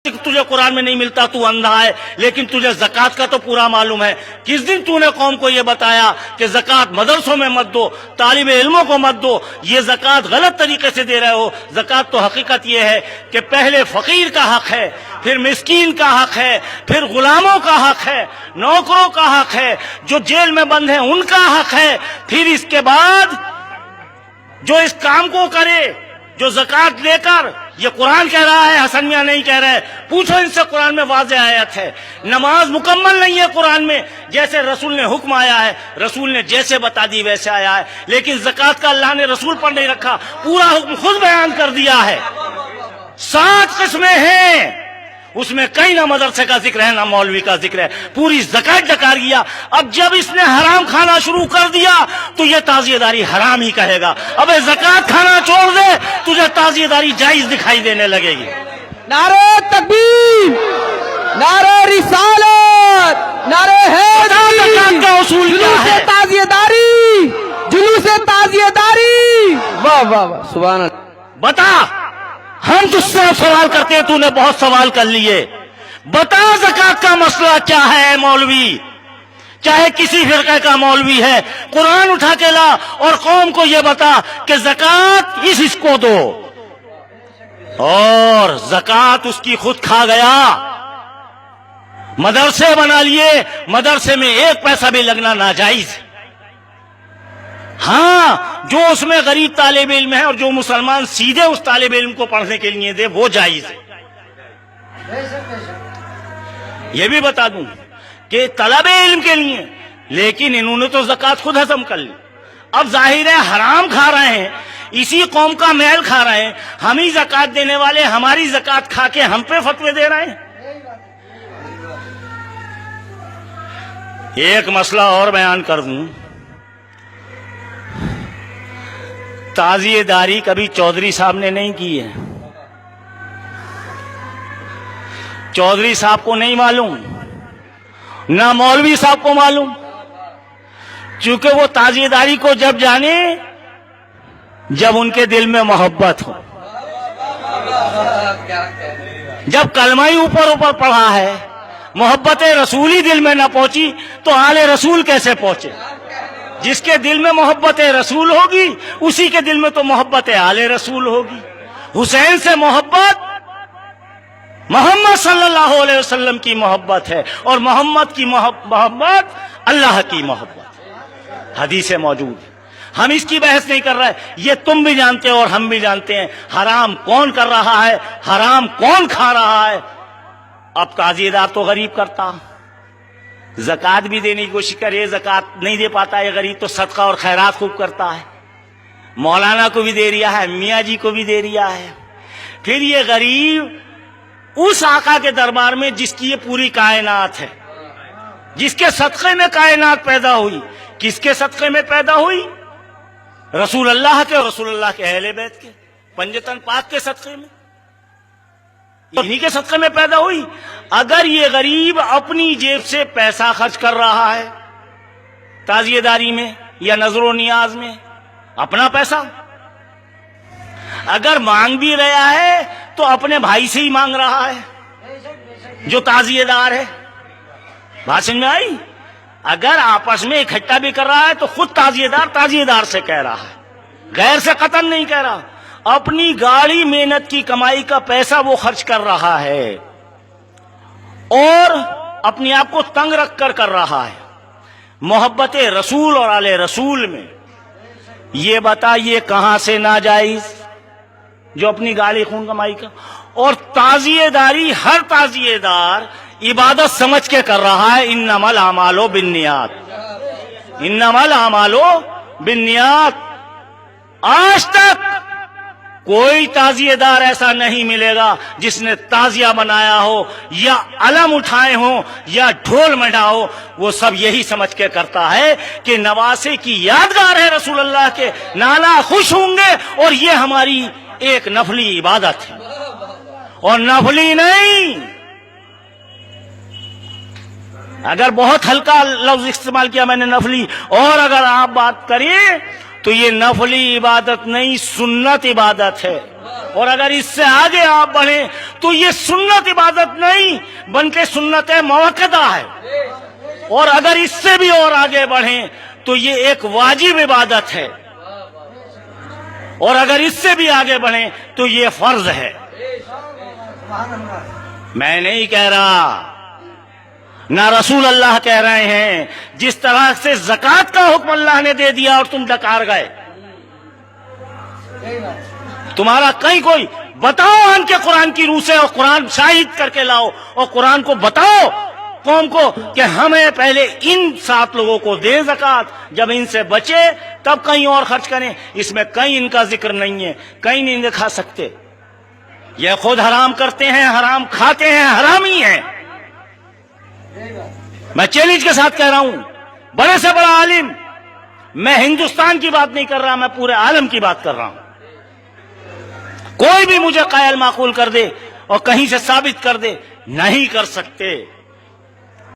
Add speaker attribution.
Speaker 1: تجھے قرآن میں نہیں ملتا، تو اندھا ہے، لیکن تجھے زکوٰۃ کا تو پورا معلوم ہے۔ کس دن تو نے قوم کو یہ بتایا کہ زکوٰۃ مدرسوں میں مت دو، طالب علموں کو مت دو، یہ زکوٰۃ غلط طریقے سے دے رہے ہو۔ زکوٰۃ تو حقیقت یہ ہے کہ پہلے فقیر کا حق ہے، پھر مسکین کا حق ہے، پھر غلاموں کا حق ہے، نوکروں کا حق ہے، جو جیل میں بند ہیں ان کا حق ہے، پھر اس کے بعد جو اس کام کو کرے، جو زکوٰۃ لے کر، یہ قرآن کہہ رہا ہے، حسن میاں نہیں کہہ رہے، پوچھو ان سے، قرآن میں واضح آیت ہے۔ نماز مکمل نہیں ہے قرآن میں، جیسے رسول نے حکم آیا ہے، رسول نے جیسے بتا دی ویسے آیا ہے، لیکن زکوٰۃ کا اللہ نے رسول پر نہیں رکھا، پورا حکم خود بیان کر دیا ہے۔ 7 قسمیں ہیں، اس میں کہیں نہ مدرسے کا ذکر ہے نہ مولوی کا ذکر ہے، پوری زکوٰۃ ڈکار گیا۔ اب جب اس نے حرام کھانا شروع کر دیا تو یہ تعزیہ داری حرام ہی کہے گا، اب زکوٰۃ کھانا چھوڑ دے تجھے تعزیہ داری جائز دکھائی دینے لگے گی۔
Speaker 2: نعرہ تکبیر، نعرہ رسالت، نعرہ حیدری،
Speaker 1: زکوٰۃ کا اصول کیا
Speaker 2: جلوس
Speaker 1: ہے؟
Speaker 2: تعزیہ داری، جلوس تعزیہ داری، واہ واہ واہ، سبحان اللہ۔
Speaker 1: بتا، ہم تجھ سے سوال کرتے ہیں، تو نے بہت سوال کر لیے، بتا زکوٰۃ کا مسئلہ کیا ہے اے مولوی، چاہے کسی فرقے کا مولوی ہے، قرآن اٹھا کے لا اور قوم کو یہ بتا کہ زکوٰۃ اس کو دو، اور زکوٰۃ اس کی خود کھا گیا۔ مدرسے بنا لیے، مدرسے میں 1 پیسہ بھی لگنا ناجائز۔ ہاں، جو اس میں غریب طالب علم ہے اور جو مسلمان سیدھے اس طالب علم کو پڑھنے کے لیے دے وہ جائز ہے۔ یہ بھی بتا دوں کہ طلب علم کے لیے، لیکن انہوں نے تو زکوٰۃ خود ہضم کر لی، اب ظاہر ہے حرام کھا رہے ہیں، اسی قوم کا میل کھا رہے ہیں، ہم ہی زکوٰۃ دینے والے ہماری زکوٰۃ کھا کے ہم پہ فتوے دے رہے ہیں۔ ایک مسئلہ اور بیان کر دوں، تعزیہ داری کبھی چودھری صاحب نے نہیں کی ہے، چودھری صاحب کو نہیں معلوم، نہ مولوی صاحب کو معلوم، چونکہ وہ تعزیہ داری کو جب جانے جب ان کے دل میں محبت ہو، جب کلمہ ہی اوپر پڑھا ہے، محبت رسول ہی دل میں نہ پہنچی تو آل رسول کیسے پہنچے؟ جس کے دل میں محبت رسول ہوگی اسی کے دل میں تو محبت آل رسول ہوگی۔ حسین سے محبت محمد صلی اللہ علیہ وسلم کی محبت ہے، اور محمد کی محبت اللہ کی محبت، حدیث موجود ہے۔ ہم اس کی بحث نہیں کر رہے، یہ تم بھی جانتے ہو اور ہم بھی جانتے ہیں حرام کون کر رہا ہے، حرام کون کھا رہا ہے۔ اب تعزیہ دار تو غریب کرتا، زکوٰۃ بھی دینے کی کوشش کرے، زکوٰۃ نہیں دے پاتا ہے غریب تو صدقہ اور خیرات خوب کرتا ہے، مولانا کو بھی دے رہا ہے، میاں جی کو بھی دے رہا ہے۔ پھر یہ غریب اس آقا کے دربار میں جس کی یہ پوری کائنات ہے، جس کے صدقے میں کائنات پیدا ہوئی، کس کے صدقے میں پیدا ہوئی؟ رسول اللہ کے اور رسول اللہ کے اہل بیت کے پنجتن پاک کے صدقے میں، انہی کے صدقے میں پیدا ہوئی۔ اگر یہ غریب اپنی جیب سے پیسہ خرچ کر رہا ہے تعزیہ داری میں یا نظر و نیاز میں، اپنا پیسہ، اگر مانگ بھی رہا ہے تو اپنے بھائی سے ہی مانگ رہا ہے جو تعزیہ دار ہے، بات سمجھ میں آئی؟ اگر آپس میں اکٹھا بھی کر رہا ہے تو خود تعزیہ دار سے کہہ رہا ہے، غیر سے قطعاً نہیں کہہ رہا، اپنی گاڑی محنت کی کمائی کا پیسہ وہ خرچ کر رہا ہے اور اپنے آپ کو تنگ رکھ کر رہا ہے۔ محبت رسول اور آل رسول میں یہ بتا یہ کہاں سے ناجائز، جو اپنی گاڑی خون کمائی کا، اور تعزیہ داری ہر تعزیہ دار عبادت سمجھ کے کر رہا ہے، انما الاعمال بالنیات، انما الاعمال بالنیات۔ آج تک کوئی تعزیہ دار ایسا نہیں ملے گا جس نے تعزیہ بنایا ہو یا علم اٹھائے ہوں یا ڈھول منڈا ہو، وہ سب یہی سمجھ کے کرتا ہے کہ نواسے کی یادگار ہے رسول اللہ کے، نانا خوش ہوں گے اور یہ ہماری ایک نفلی عبادت ہے، اور نفلی نہیں، اگر بہت ہلکا لفظ استعمال کیا میں نے نفلی، اور اگر آپ بات کریں تو یہ نفلی عبادت نہیں سنت عبادت ہے۔ اور اگر اس سے آگے آپ بڑھیں تو یہ سنت عبادت نہیں بلکہ سنت موقدہ ہے، اور اگر اس سے بھی اور آگے بڑھیں تو یہ ایک واجب عبادت ہے، اور اگر اس سے بھی آگے بڑھیں تو یہ فرض ہے۔ میں نہیں کہہ رہا، نہ رسول اللہ کہہ رہے ہیں، جس طرح سے زکوٰۃ کا حکم اللہ نے دے دیا اور تم ڈکار گئے، تمہارا کہیں کوئی بتاؤ آن کے قرآن کی روح سے، اور قرآن شاہد کر کے لاؤ، اور قرآن کو بتاؤ قوم کو کہ ہمیں پہلے ان 7 لوگوں کو دے زکوٰۃ، جب ان سے بچے تب کہیں اور خرچ کریں۔ اس میں کہیں ان کا ذکر نہیں ہے، کہیں نہیں دکھا سکتے۔ یہ خود حرام کرتے ہیں، حرام کھاتے ہیں، حرامی ہیں۔ میں چیلنج کے ساتھ کہہ رہا ہوں، بڑے سے بڑا عالم، میں ہندوستان کی بات نہیں کر رہا، میں پورے عالم کی بات کر رہا ہوں، کوئی بھی مجھے قائل معقول کر دے اور کہیں سے ثابت کر دے، نہیں کر سکتے۔